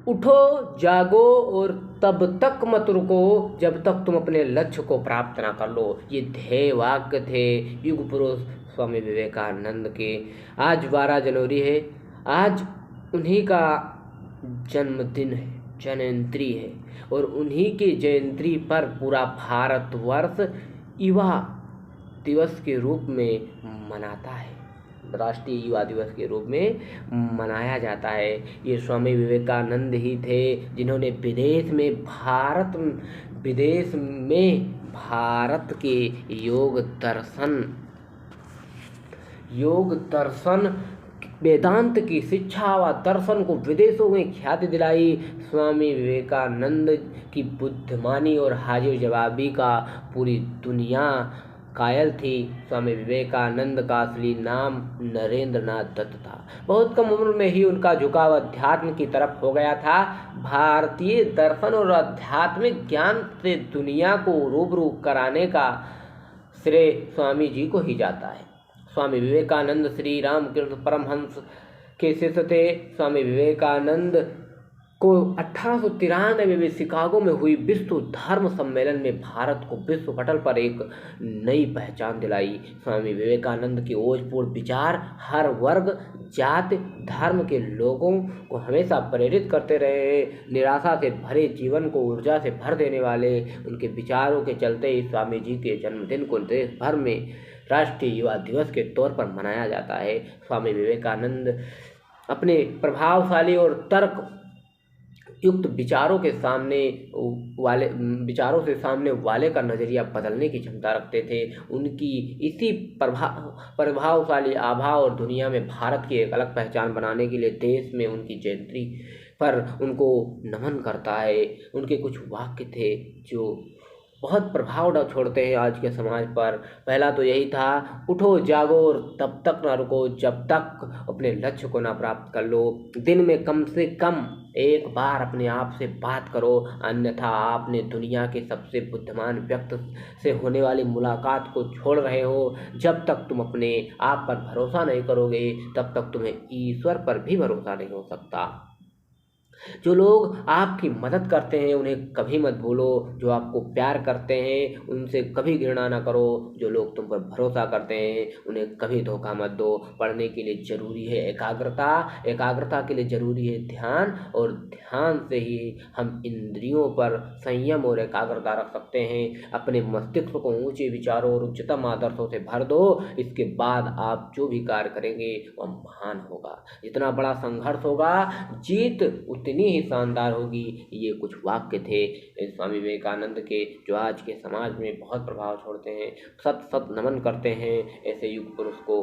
उठो जागो और तब तक मत रुको जब तक तुम अपने लक्ष्य को प्राप्त ना कर लो। ये ध्येय वाक्य थे युग पुरुष स्वामी विवेकानंद के। आज 12 जनवरी है। आज उन्हीं का जन्मदिन है, जयंती है। और उन्हीं की जयंती पर पूरा भारतवर्ष युवा दिवस के रूप में मनाता है, राष्ट्रीय युवा दिवस के रूप में मनाया जाता है। ये स्वामी विवेकानंद ही थे जिन्होंने विदेश में भारत के योग दर्शन वेदांत की शिक्षा व दर्शन को विदेशों में ख्याति दिलाई। स्वामी विवेकानंद की बुद्धिमानी और हाजिर जवाबी का पूरी दुनिया कायल थी। स्वामी विवेकानंद का असली नाम नरेंद्रनाथ दत्त था। बहुत कम उम्र में ही उनका झुकाव अध्यात्म की तरफ हो गया था। भारतीय दर्शन और आध्यात्मिक ज्ञान से दुनिया को रूबरू कराने का श्रेय स्वामी जी को ही जाता है। स्वामी विवेकानंद श्री रामकृष्ण परमहंस के शिष्य थे। स्वामी विवेकानंद को 1893 में शिकागो में हुई विश्व धर्म सम्मेलन में भारत को विश्व पटल पर एक नई पहचान दिलाई। स्वामी विवेकानंद के ओजपूर्ण विचार हर वर्ग, जाति, धर्म के लोगों को हमेशा प्रेरित करते रहे। निराशा से भरे जीवन को ऊर्जा से भर देने वाले उनके विचारों के चलते ही स्वामी जी के जन्मदिन को देश भर में राष्ट्रीय युवा दिवस के तौर पर मनाया जाता है। स्वामी विवेकानंद अपने प्रभावशाली और तर्क युक्त विचारों से सामने वाले का नज़रिया बदलने की क्षमता रखते थे। उनकी इसी प्रभावशाली आभा और दुनिया में भारत की एक अलग पहचान बनाने के लिए देश में उनकी जयंती पर उनको नमन करता है। उनके कुछ वाक्य थे जो बहुत प्रभाव छोड़ते हैं आज के समाज पर। पहला तो यही था, उठो जागो और तब तक ना रुको जब तक अपने लक्ष्य को ना प्राप्त कर लो। दिन में कम से कम एक बार अपने आप से बात करो, अन्यथा आपने दुनिया के सबसे बुद्धिमान व्यक्ति से होने वाली मुलाकात को छोड़ रहे हो। जब तक तुम अपने आप पर भरोसा नहीं करोगे तब तक तुम्हें ईश्वर पर भी भरोसा नहीं हो सकता। जो लोग आपकी मदद करते हैं उन्हें कभी मत भूलो। जो आपको प्यार करते हैं उनसे कभी घृणा ना करो। जो लोग तुम पर भरोसा करते हैं उन्हें कभी धोखा मत दो। पढ़ने के लिए जरूरी है एकाग्रता, एकाग्रता के लिए जरूरी है ध्यान, और ध्यान से ही हम इंद्रियों पर संयम और एकाग्रता रख सकते हैं। अपने मस्तिष्क को ऊंचे विचारों और उच्चतम आदर्शों से भर दो। इसके बाद आप जो भी कार्य करेंगे वह महान होगा। जितना बड़ा संघर्ष होगा जीत उतनी ही शानदार होगी। ये कुछ वाक्य थे स्वामी विवेकानंद के जो आज के समाज में बहुत प्रभाव छोड़ते हैं। सत सत नमन करते हैं ऐसे युग पुरुष को।